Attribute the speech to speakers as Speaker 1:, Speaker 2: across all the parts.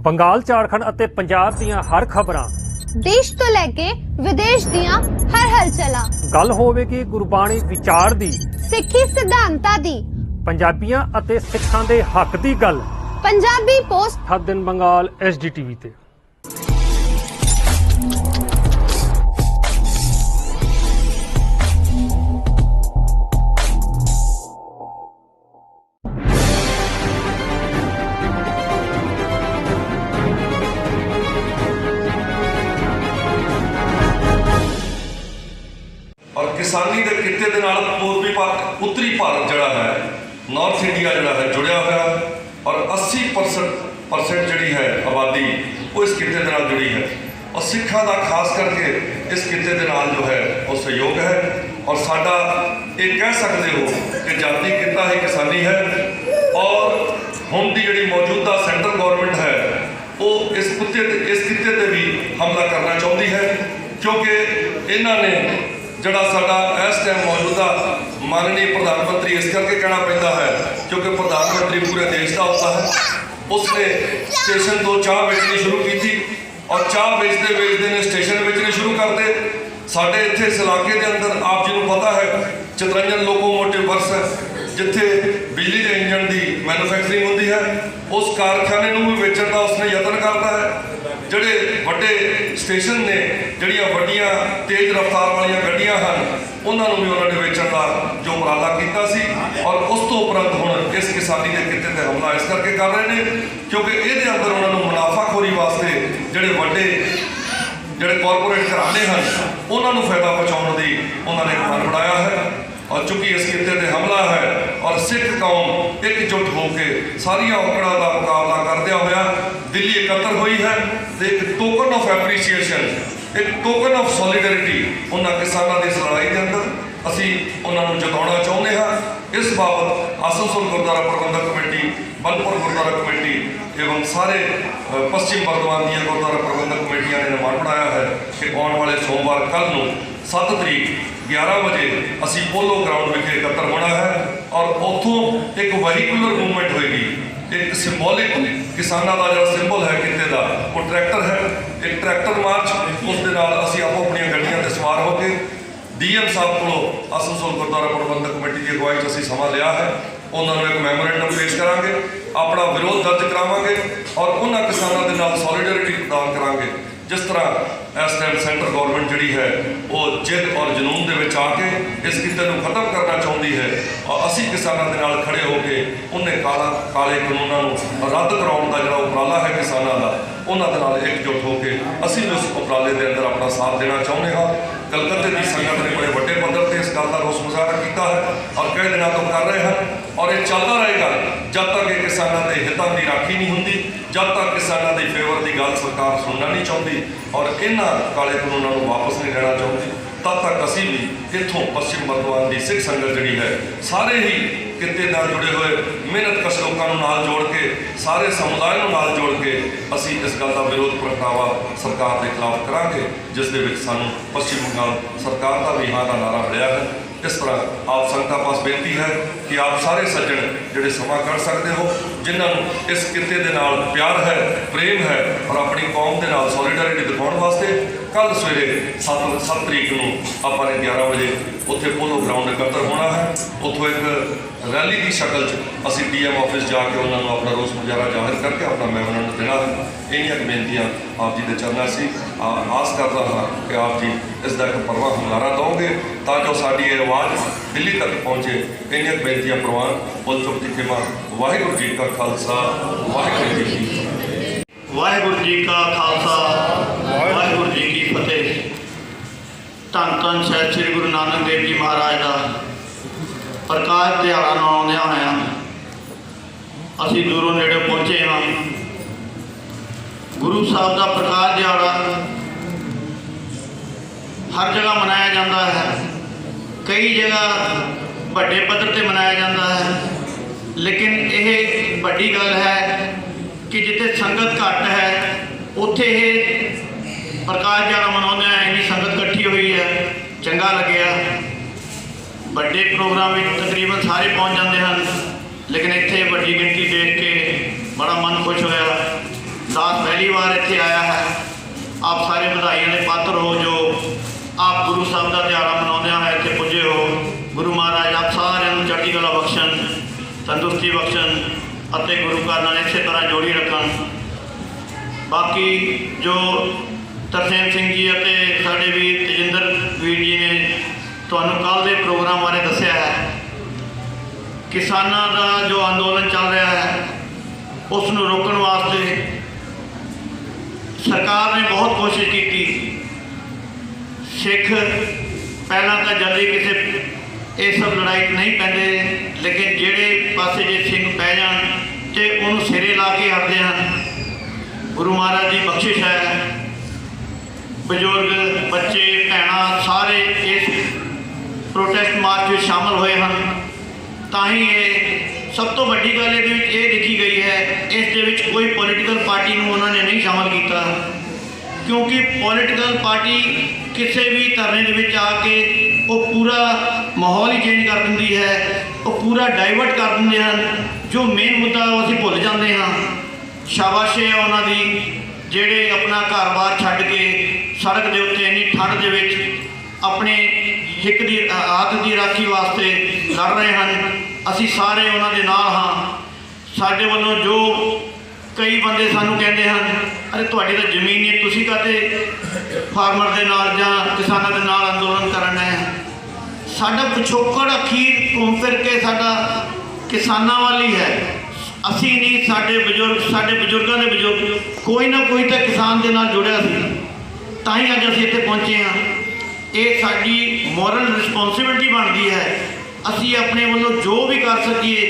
Speaker 1: ਬੰਗਾਲ ਝਾਰਖੰਡ ਅਤੇ ਪੰਜਾਬ ਦੀਆਂ ਹਰ ਖਬਰਾਂ
Speaker 2: देश तो लैके विदेश दियां हर हलचलां
Speaker 1: ਗੱਲ ਹੋਵੇਗੀ ਗੁਰਬਾਣੀ ਵਿਚਾਰ ਦੀ
Speaker 2: सिक्खी सिद्धांतां दी
Speaker 1: ਪੰਜਾਬੀਆਂ ਅਤੇ ਸਿੱਖਾਂ ਦੇ ਹੱਕ ਦੀ ਗੱਲ
Speaker 2: पंजाबी पोस्ट
Speaker 1: 7 ਦਿਨ ਬੰਗਾਲ SDTV ਤੇ।
Speaker 3: और किसानी के किते दे नाल पूर्वी भारत उत्तरी भारत जड़ा है नॉर्थ इंडिया जड़ा है जुड़िया हुआ और 80% जी है आबादी वो इस किते दे नाल जुड़ी है और सिखा का खास करके इस किते दे नाल जो है वो सहयोग है और साडा ये कह सकते हो कि जाति किता ही किसानी है। और हुण दी जिहड़ी मौजूदा सेंट्रल गौरमेंट है वो इस किते ते भी हमला करना चाहती है क्योंकि इन्होंने जड़ा साडा इस टाइम मौजूदा माननीय प्रधानमंत्री इस करके कहना पैंदा है क्योंकि प्रधानमंत्री पूरे देश का होता है। उसने स्टेशन तो चाह बेचनी शुरू की थी और चाह बेचते ने स्टेशन बेचने शुरू कर दे। साढ़े इत्थे इस इलाके के अंदर आप जी को पता है चितरंजन लोकोमोटिव वर्क्स है जिथे बिजली के इंजन की मैन्युफैक्चरिंग होती है उस कारखाने को भी बेचने का उसने यत्न करता है। ਜਿਹੜੇ ਵੱਡੇ स्टेशन ने ਜਿਹੜੀਆਂ ਵੱਡੀਆਂ तेज रफ्तार वाली ਗੱਡੀਆਂ ਹਨ ਉਹਨਾਂ ਨੂੰ ਵੀ ਉਹਨਾਂ ਨੇ ਵੇਚਣ ਦਾ ਜੋ ਉਪਰਾਲਾ ਕੀਤਾ ਸੀ और उस तो उपरंत ਹੁਣ ਇਸ ਕਿਸਾਨੀ ਦੇ ਕਿੱਤੇ ਤੇ ਹਮਲਾ ਇਸ ਕਰਕੇ ਕਰ ਰਹੇ ਨੇ ਕਿਉਂਕਿ ਇਹਦੇ ਅੰਦਰ ਉਹਨਾਂ ਨੂੰ ਮੁਨਾਫਾਖੋਰੀ ਵਾਸਤੇ ਜਿਹੜੇ ਵੱਡੇ ਜਿਹੜੇ ਕਾਰਪੋਰੇਟ ਘਰਾਣੇ ਹਨ ਉਹਨਾਂ ਨੂੰ ਫਾਇਦਾ ਪਹੁੰਚਾਉਣ ਦੀ ਉਹਨਾਂ ਨੇ ਮਨ ਬਣਾਇਆ ਹੈ। और चूंकि इस किते ते हमला है और सिख कौम एकजुट होकर सारिया औकड़ां का मुकाबला करदे होया दिल्ली एकत्र हुई है। तो एक टोकन ऑफ एप्रीसीएशन एक टोकन ऑफ सॉलीडैरिटी उन्होंने किसानों की इस लड़ाई के अंदर असी उन्होंने जताना चाहते हैं। इस बाबत आसनसोल गुरुद्वारा प्रबंधक कमेटी बनपुर गुरुद्वारा कमेटी एवं सारे पश्चिम बर्धमान दी गुरुद्वारा प्रबंधक कमेटियां ने मन बनाया है कि आने वाले सोमवार कल 7 तरीक 11 बजे असी पोलो ग्राउंड विखे एकत्र होना है और उतों एक वहीकुलर मूवमेंट होएगी। एक सिंबॉलिक किसानों का जो सिंबल है किते का वो ट्रैक्टर है एक ट्रैक्टर मार्च उस दे नाल असी आपो अपनी गड्डियां ते सवार होकर DM साहब को आसनसोल गुरुद्वारा प्रबंधक कमेटी की अगवाई च असी समा लिया है। उन्होंने एक मैमोरेंडम पेश करांगे अपना विरोध दर्ज करावांगे और उन्होंने किसानों के नाल सॉलीडैरिटी प्रदान करांगे। जिस तरह इस टाइम सेंट्रल गौरमेंट जी है वो जिद और जनून के विच आके इस किते को खत्म करना चाहती है और असी किसानों के नाल खड़े होकर उन्हें काले कानूनों रद्द कराने का जो उपराला है किसानों का उन्होंने नाल एकजुट होकर असी भी उस उपराले के अंदर अपना साथ देना चाहते हैं। कलकत्ते की संगत ने बड़े बड़े पद्धर से इस गल का रोस मुजाहरा किया है और कई दिनों तो कर रहे हैं और ये चलता रहेगा जब तक ये किसानों के हितों की राखी नहीं होंगी जब तक किसानों की फेवर की गल सरकार सुनना नहीं चाहती और इन्हों काले कानूनों को वापस नहीं लेना चाहती तब तक असी भी इतों पश्चिम बर्धमान की सिख संगत जी है सारे ही किते नाल जुड़े हुए मेहनत कश लोगों नाल जोड़ के सारे समुदाय नाल जोड़ के असी इस गल का विरोध प्रगटावा सरकार के खिलाफ करांगे जिस दे विच सानूं पश्चिम बंगाल सरकार का भी हाँ का नारा मिलिया है। इस तरह आप संगतां पास बेनती है कि आप सारे सज्जन जिहड़े समा कर सकते हो जिन्होंने इस किते दे नाल प्यार है प्रेम है और अपनी कौम के नाल सॉलीडैरिटी दिखाने वास्ते कल सवेरे 7 तरीक को आपां ने 11 बजे उत्थे पोलो ग्राउंड एकत्र होना है। उत्थों एक रैली की शक्ल असी DM ऑफिस जाके उन्होंने अपना रोस मुजाहरा जाहिर करके अपना मैमोरेंडम देना है। इन्नियां बेनतियां आप जी के चरणों से आस करता हाँ कि आप जी इसका एक परवाह हुलारा दोगे ताकि साड़ी आवाज़ दिल्ली तक पहुँचे। इन्नियां बेनतियां प्रवान बोल चुप की खेमा वाहिगुरू जी का खालसा वाहिगुरू जी की
Speaker 4: वाहिगुरू जी का खालसा वाहिगुरू जी की फतेह। धन धन साहिब श्री गुरु नानक देव जी महाराज का प्रकाश दिहाड़ा मनाउंदियां होइयां असीं दूरों नेड़े पहुँचे हाँ। गुरु साहब का प्रकाश दिहाड़ा हर जगह मनाया जाता है कई जगह बड़े पद्धर पर मनाया जाता है लेकिन यह बड़ी गल है कि जिथे संगत घट है उत्थे प्रकाश दिहाड़ा मनाउंदे इन्नी संगत इकट्ठी हुई है चंगा लग्या। बड़े प्रोग्राम में तकरीबन सारे पहुँच जाते हैं लेकिन इत्थे बड़ी गिनती देख के बड़ा मन खुश होया। दास पहली बार इत्थे आया है। आप सारे बधाइयां के पात्र हो जो आप गुरु साहब का दिहाड़ा मनाते हुए इत्थे पुजे हो। गुरु महाराज आप सारे चढ़ती कला बख्शन, तंदुरुस्ती बख्शन और गुरु घर नाल इस तरह जोड़ी रखन। बाकी जो तरसेम सिंह जी और साढ़े वीर तजिंदर वीर जी ने तुहानू कल के प्रोग्राम बारे दस्या है। किसानों का जो अंदोलन चल रहा है उसनू रोकने वास्ते सरकार ने बहुत कोशिश की। सिख पहला तो जल्दी किसी ये सब लड़ाई नहीं पैंदे, लेकिन जेड़े पासे जे सिंह पै जान तो उन्होंने सिरे ला के हटते हैं। गुरु महाराज की बख्शिश है। बजुर्ग बच्चे भैन सारे इस प्रोटेस्ट मार्च में शामिल हुए हैं। ताही ये सब तो वड्डी गल ये लिखी गई है, इस कोई पोलिटिकल पार्टी को उन्होंने नहीं शामिल किया, क्योंकि पोलिटिकल पार्टी किसी भी धरने के आके वो पूरा माहौल ही चेंज कर देंगी है, वो पूरा डाइवर्ट कर देंगे हैं। जो मेन मुद्दा वो असीं भुल जाते हैं। शाबाश है उन्होंने जेड़े अपना घर बार छड्ड के सड़क के उत्ते इन्नी ठंड के अपने हिक की आदत की राखी वास्ते लड़ रहे हैं। असी सारे उन्होंने नाल हाँ। साडे वालों जो कई बंदे सानू कहते हैं अरे तुहाडी तो जमीन नहीं, तुसीं काते फार्मर के नाल जां किसानों के नाल अंदोलन करना है। साडा पिछोकड़ अखीर घूम फिर के साडा किसानों वाली है। असी नहीं, साडे बजुर्गों के बजुर्ग कोई ना कोई तो किसान के नाल जुड़िया सी, तां अज असीं इत्थे पहुंचे हैं। ये साडी मॉरल रिस्पोंसिबिलिटी बनती है। असी अपने वालों जो भी कर सकीए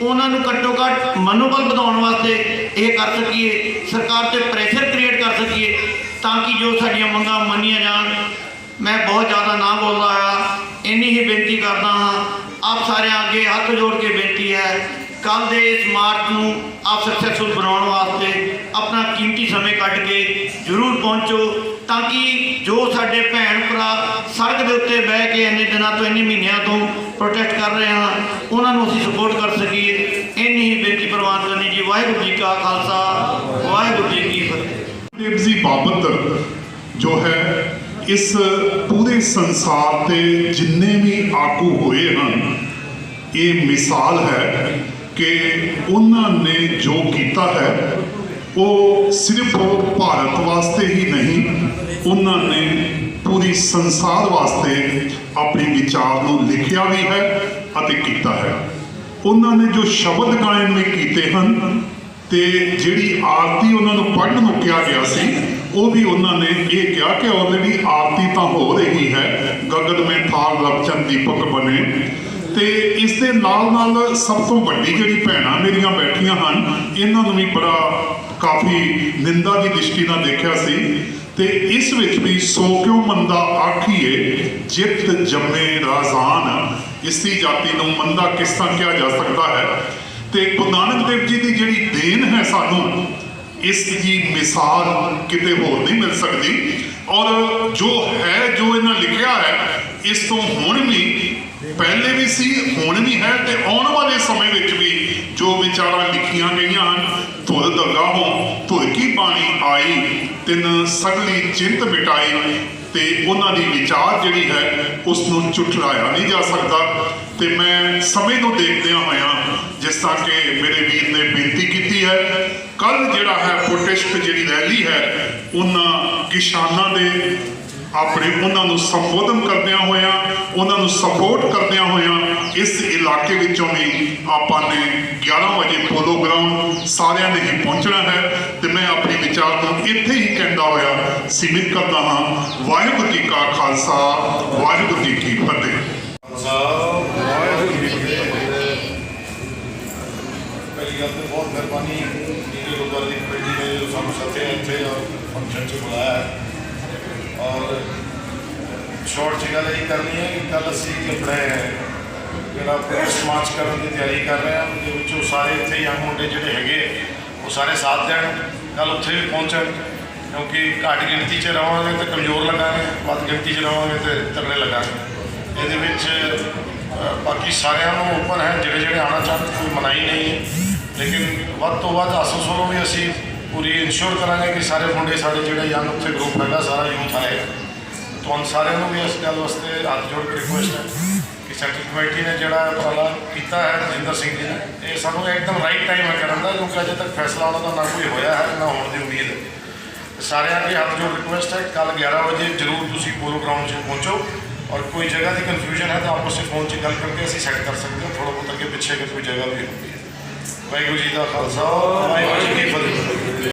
Speaker 4: उन्होंने घट्टो घट्ट मनोबल बढ़ाने वास्ते ये कर सकीए, सरकार से प्रेशर क्रिएट कर सकीए ताकि जो साडियां मंगां मनिया जान। मैं बहुत ज़्यादा ना बोल रहा, इन्नी ही बेनती करता हाँ। आप सारे आगे हाथ जोड़ के बेनती है, कल के इस मार्च को आप सक्सैसफुल बनाने वास्ते अपना कीमती समय कट के जरूर पहुँचो, ताकि जो साडे भैन भरा सड़क के उत्ते बह के इन्ने दिनों तो इन्ने महीनों तो प्रोटेस्ट कर रहे हैं उन्होंने असीं सपोर्ट कर सकीए। इन्नी ही बेनती प्रवान करनी जी। वाहिगुरू जी का खालसा, वाहिगुरू जी की फतेह।
Speaker 5: देव जी बाबत जो है इस पूरे संसार के जिन्ने भी आगू हुए हैं, ये मिसाल है कि उन्होंने जो किया है वो सिर्फ भारत वास्ते ही नहीं, उन्होंने पूरी संसार वास्ते अपने विचार को लिखिया भी है और किया है। उन्होंने जो शब्द गायन में किए हैं तो जी आरती उन्होंने पढ़ने को कहा गया सी, वो भी उन्होंने ये कहा कि ऑलरेडी आरती तो हो रही है, गगन में थाल रवचन दीपक बने। तो इस दे नाल सब तो वड्डी जिहड़ी भैणां मेरियां बैठियां हैं इन्होंने भी बड़ा काफ़ी निंदा की दृष्टि नाल देखिया सी। ते इस विच भी सो क्यों मंदा आखिए जित जम्मे राजान, इसी जाति को मंदा किस तरह कहा जा सकता है। तो गुरु नानक देव जी की जिहड़ी देन है सानू, इसकी मिसाल किते होर नहीं मिल सकती। और जो है जो इन्हें लिखा है इस तो हुण भी पहले भी सी, हुण भी है, तो आने वाले समय में भी जो विचारां लिखिया गई हैं, धुर दरगाहों धुर की बाणी आई तिन सगली चिंत मिटाई। तो उन्होंने विचार जिहड़ी है उसनूं झुठलाया नहीं जा सकता। तो मैं समय को देखदे होया जिस तरह के मेरे वीर ने बेनती की है, कल जिहड़ा है प्रोटेस्ट जिहड़ी रैली है उन्हां किसानां दे अपने उन्होंने संबोधन करदे होया, उन्होंने सपोर्ट करदे होया इस इलाके विचों भी आपने 11 बजे पोलो ग्राउंड सारिया ने ही पहुँचना है। तो मैं अपने विचार को इत्थे ही कहता होया सीमित करता हाँ। वाहिगुरू जी का खालसा, वाहिगुरू जी की फतेह।
Speaker 6: पहली गल तो बहुत मेहरबानी गुरुद्वारे की कमेटी ने जो सानू सत्ते इत्थे फंक्शन च बुलाया है। और शॉर्ट च गल यही करनी है कि कल असी अपने जो प्रोटेस्ट मार्च करने की तैयारी कर रहे हैं, जो सारे इतने यंग मुंडे जोड़े है वो सारे साथ देन, कल उत्थे भी पहुँचन, क्योंकि घट गिनती च रहांगे तो कमज़ोर लगांगे, वध गिनती च रहांगे तो तगड़े लगांगे। ये बाकी सारे ओपन है, जोड़े जोड़े आना चाहते कोई मनाही नहीं है, लेकिन वध तो वध आसस वालों भी असी ਪੂਰੀ ਇਨਸ਼ੋਰ ਕਰਾਂਗੇ ਕਿ ਸਾਰੇ ਮੁੰਡੇ ਸਾਡੇ ਜਿਹੜਾ ਯੰਗ ਉੱਥੇ ਗਰੁੱਪ ਹੈਗਾ ਸਾਰਾ ਯੂਥ ਆਏਗਾ। ਤੁਹਾਨੂੰ ਸਾਰਿਆਂ ਨੂੰ ਵੀ ਇਸ ਗੱਲ ਵਾਸਤੇ ਹੱਥ ਜੋੜ ਕੇ ਰਿਕੁਐਸਟ ਹੈ ਕਿ ਸੈਕਟਰੀ ਕਮੇਟੀ ਨੇ ਜਿਹੜਾ ਉਪਰਾਲਾ ਕੀਤਾ ਹੈ ਰਜਿੰਦਰ ਸਿੰਘ ਜੀ ਨੇ, ਇਹ ਸਾਨੂੰ ਇੱਕਦਮ ਰਾਈਟ ਟਾਈਮ ਹੈ ਕਰਨ ਦਾ, ਕਿਉਂਕਿ ਅਜੇ ਤੱਕ ਫੈਸਲਾ ਉਹਨਾਂ ਦਾ ਨਾ ਕੋਈ ਹੋਇਆ ਹੈ ਨਾ ਹੋਣ ਦੀ ਉਮੀਦ ਹੈ। ਸਾਰਿਆਂ ਅੱਗੇ ਹੱਥ ਜੋੜ ਰਿਕੁਐਸਟ ਹੈ, ਕੱਲ੍ਹ 11 ਵਜੇ ਜ਼ਰੂਰ ਤੁਸੀਂ ਪੋਲੋ ਗਰਾਊਂਡ 'ਚ ਪਹੁੰਚੋ, ਔਰ ਕੋਈ ਜਗ੍ਹਾ ਦੀ ਕਨਫਿਊਜ਼ਨ ਹੈ ਤਾਂ ਆਪਸ 'ਚ ਫੋਨ 'ਚ ਗੱਲ ਕਰਕੇ ਅਸੀਂ ਸੈੱਟ ਕਰ ਸਕਦੇ ਹਾਂ। ਥੋੜ੍ਹਾ ਬਹੁਤ ਅੱਗੇ ਪਿੱਛੇ ਅਗਰ ਕੋਈ ਜਗ੍ਹਾ ਵੀ ਹੁੰਦੀ ਹੈ। ਵਾਹਿਗੁਰੂ ਜੀ ਦਾ ਖਾਲਸਾ ਵਾਹਿਗੁਰੂ ਜੀ ਕੀ ਫਤਿਹ।